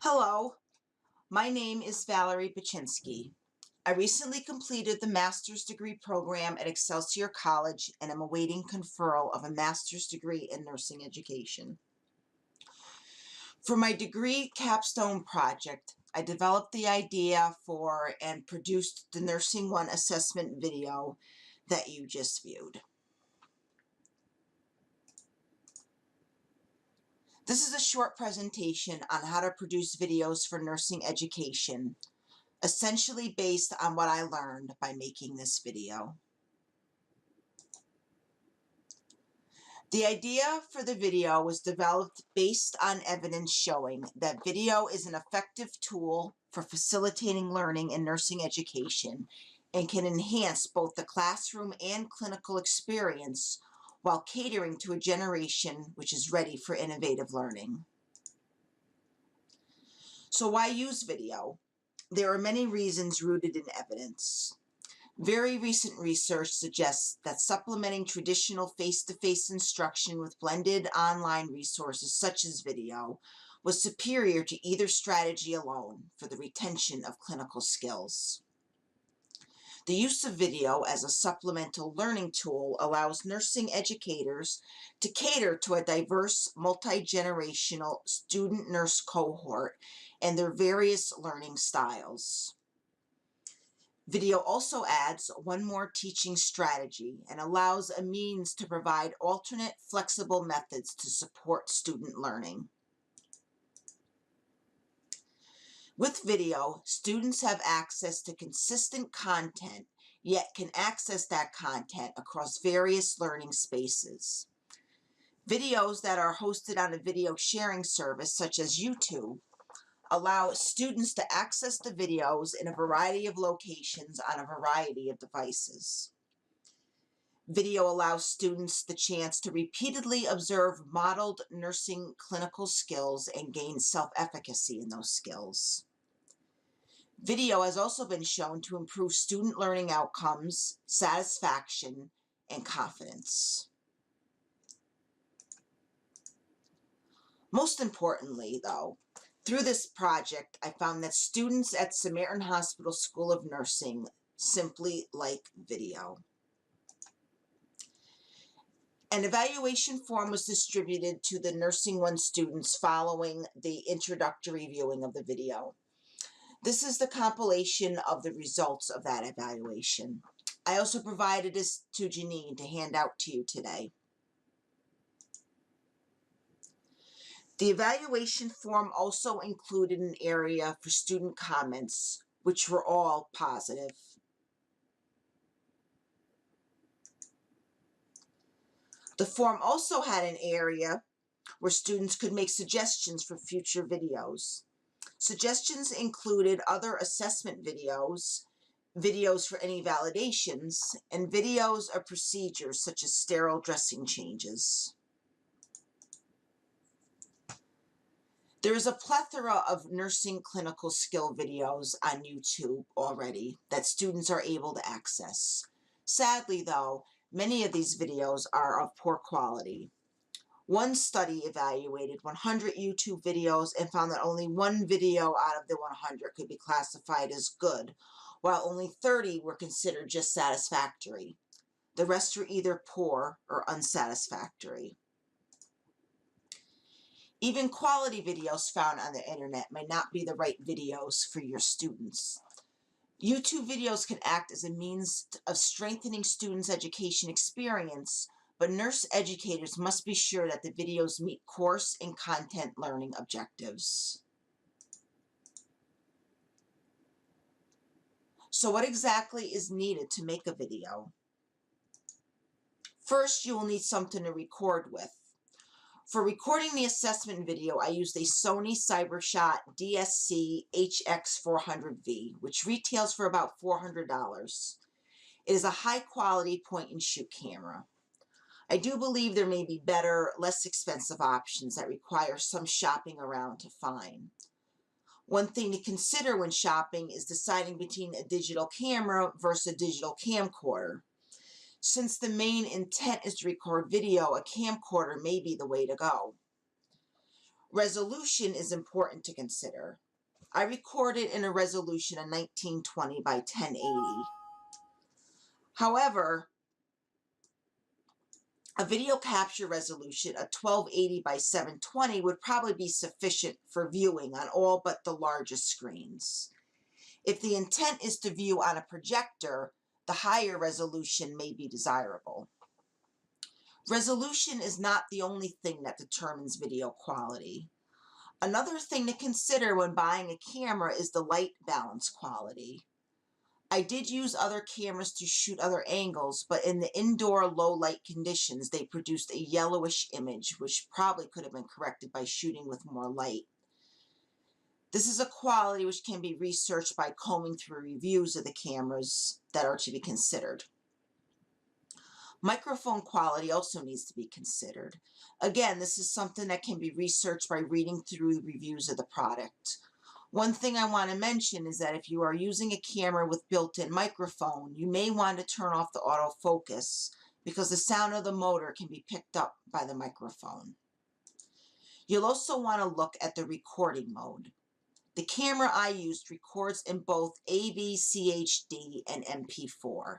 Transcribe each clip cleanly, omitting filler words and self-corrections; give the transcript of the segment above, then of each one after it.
Hello, my name is Valerie Bachinsky. I recently completed the master's degree program at Excelsior College and am awaiting conferral of a master's degree in nursing education. For my degree capstone project, I developed the idea for and produced the Nursing 1 assessment video that you just viewed. This is a short presentation on how to produce videos for nursing education, essentially based on what I learned by making this video. The idea for the video was developed based on evidence showing that video is an effective tool for facilitating learning in nursing education and can enhance both the classroom and clinical experience while catering to a generation which is ready for innovative learning. So why use video? There are many reasons rooted in evidence. Very recent research suggests that supplementing traditional face-to-face instruction with blended online resources such as video was superior to either strategy alone for the retention of clinical skills. The use of video as a supplemental learning tool allows nursing educators to cater to a diverse, multi-generational student-nurse cohort and their various learning styles. Video also adds one more teaching strategy and allows a means to provide alternate, flexible methods to support student learning. With video, students have access to consistent content, yet can access that content across various learning spaces. Videos that are hosted on a video sharing service such as YouTube allow students to access the videos in a variety of locations on a variety of devices. Video allows students the chance to repeatedly observe modeled nursing clinical skills and gain self-efficacy in those skills. Video has also been shown to improve student learning outcomes, satisfaction, and confidence. Most importantly, though, through this project, I found that students at Samaritan Hospital School of Nursing simply like video. An evaluation form was distributed to the Nursing 1 students following the introductory viewing of the video. This is the compilation of the results of that evaluation. I also provided this to Janine to hand out to you today. The evaluation form also included an area for student comments, which were all positive. The form also had an area where students could make suggestions for future videos. Suggestions included other assessment videos, videos for any validations, and videos of procedures such as sterile dressing changes. There is a plethora of nursing clinical skill videos on YouTube already that students are able to access. Sadly, though, many of these videos are of poor quality. One study evaluated 100 YouTube videos and found that only one video out of the 100 could be classified as good, while only 30 were considered just satisfactory. The rest were either poor or unsatisfactory. Even quality videos found on the internet may not be the right videos for your students. YouTube videos can act as a means of strengthening students' education experience, but nurse educators must be sure that the videos meet course and content learning objectives. So what exactly is needed to make a video? First, you will need something to record with. For recording the assessment video, I used a Sony CyberShot DSC HX400V, which retails for about $400. It is a high-quality point-and-shoot camera. I do believe there may be better, less expensive options that require some shopping around to find. One thing to consider when shopping is deciding between a digital camera versus a digital camcorder. Since the main intent is to record video, a camcorder may be the way to go. Resolution is important to consider. I recorded in a resolution of 1920 by 1080. However, a video capture resolution of 1280 by 720 would probably be sufficient for viewing on all but the largest screens. If the intent is to view on a projector, the higher resolution may be desirable. Resolution is not the only thing that determines video quality. Another thing to consider when buying a camera is the light balance quality. I did use other cameras to shoot other angles, but in the indoor low light conditions, they produced a yellowish image, which probably could have been corrected by shooting with more light. This is a quality which can be researched by combing through reviews of the cameras that are to be considered. Microphone quality also needs to be considered. Again, this is something that can be researched by reading through reviews of the product. One thing I want to mention is that if you are using a camera with built-in microphone, you may want to turn off the autofocus because the sound of the motor can be picked up by the microphone. You'll also want to look at the recording mode. The camera I used records in both AV-CHD and MP4.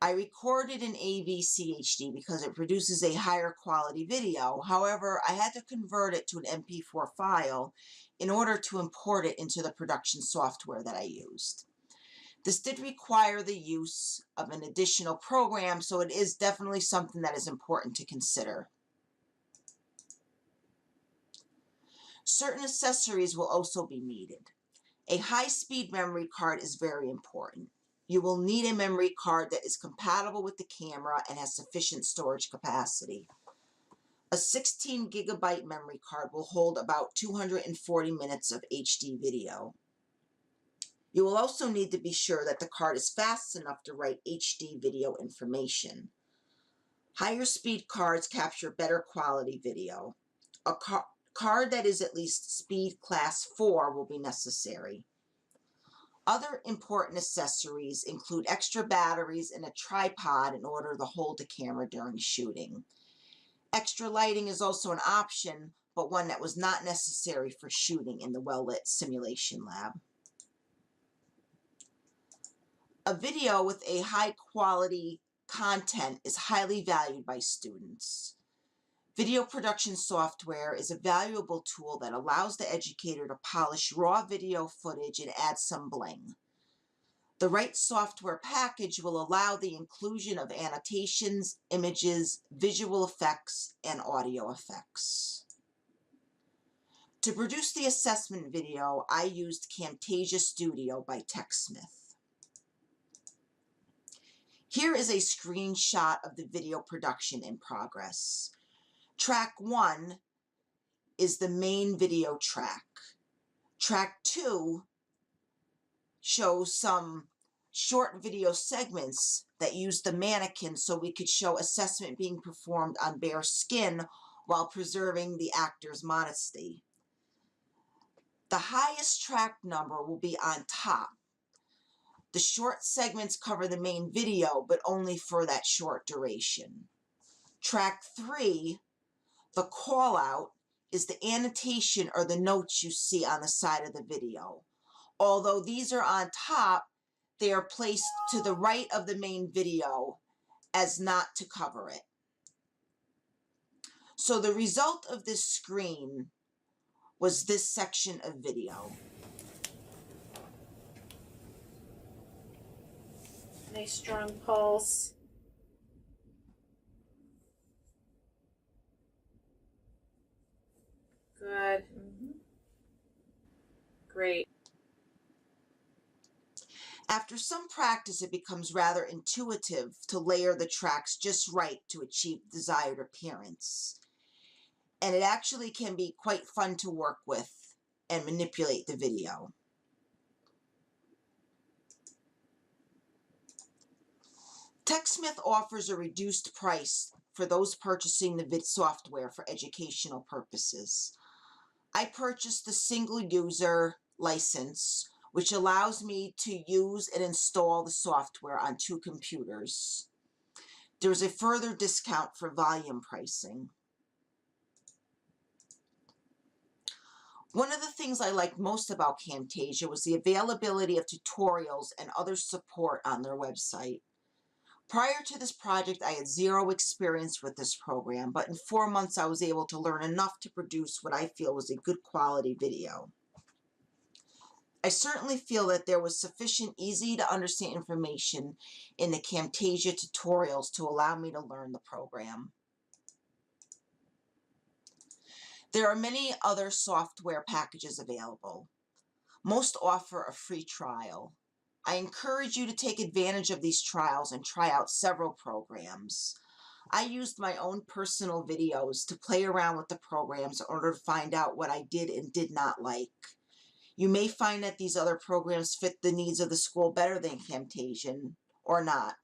I recorded in AV-CHD because it produces a higher quality video. However, I had to convert it to an MP4 file in order to import it into the production software that I used. This did require the use of an additional program, so it is definitely something that is important to consider. Certain accessories will also be needed. A high-speed memory card is very important. You will need a memory card that is compatible with the camera and has sufficient storage capacity. A 16 gigabyte memory card will hold about 240 minutes of HD video. You will also need to be sure that the card is fast enough to write HD video information. Higher speed cards capture better quality video. A card that is at least speed class 4 will be necessary. Other important accessories include extra batteries and a tripod in order to hold the camera during shooting. Extra lighting is also an option, but one that was not necessary for shooting in the well-lit simulation lab. A video with a high-quality content is highly valued by students. Video production software is a valuable tool that allows the educator to polish raw video footage and add some bling. The right software package will allow the inclusion of annotations, images, visual effects, and audio effects. To produce the assessment video, I used CAMTASIA Studio by TechSmith. Here is a screenshot of the video production in progress. Track 1 is the main video track. Track 2 shows some short video segments that use the mannequin so we could show assessment being performed on bare skin while preserving the actor's modesty. The highest track number will be on top. The short segments cover the main video, but only for that short duration. Track 3, the call out, is the annotation or the notes you see on the side of the video. Although these are on top, they are placed to the right of the main video as not to cover it. So the result of this screen was this section of video. Nice strong pulse. Good. Great. After some practice, it becomes rather intuitive to layer the tracks just right to achieve the desired appearance. And it actually can be quite fun to work with and manipulate the video. TechSmith offers a reduced price for those purchasing the vid software for educational purposes. I purchased the single user license, which allows me to use and install the software on 2 computers. There's a further discount for volume pricing. One of the things I liked most about CAMTASIA was the availability of tutorials and other support on their website. Prior to this project, I had zero experience with this program, but in 4 months I was able to learn enough to produce what I feel was a good quality video. I certainly feel that there was sufficient easy to understand information in the CAMTASIA tutorials to allow me to learn the program. There are many other software packages available. Most offer a free trial. I encourage you to take advantage of these trials and try out several programs. I used my own personal videos to play around with the programs in order to find out what I did and did not like. You may find that these other programs fit the needs of the school better than CAMTASIA, or not.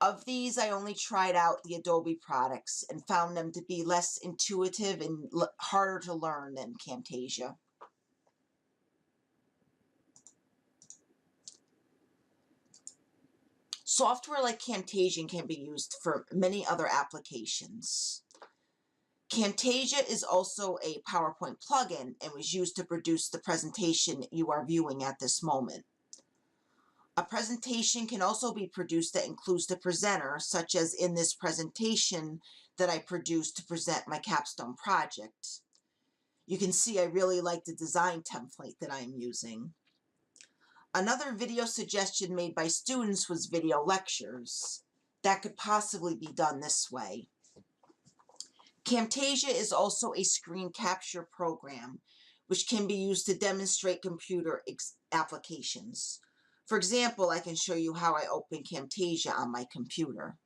Of these, I only tried out the Adobe products and found them to be less intuitive and harder to learn than CAMTASIA. Software like CAMTASIA can be used for many other applications. CAMTASIA is also a PowerPoint plugin and was used to produce the presentation you are viewing at this moment. A presentation can also be produced that includes the presenter, such as in this presentation that I produced to present my capstone project. You can see I really like the design template that I'm using. Another video suggestion made by students was video lectures. That could possibly be done this way. CAMTASIA is also a screen capture program, which can be used to demonstrate computer applications. For example, I can show you how I open CAMTASIA on my computer.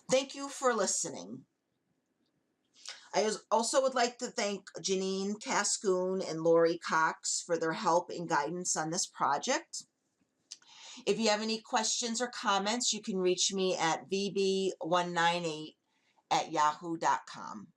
Thank you for listening. I also would like to thank Janine Cascoon and Lori Cox for their help and guidance on this project. If you have any questions or comments, you can reach me at vb198@yahoo.com.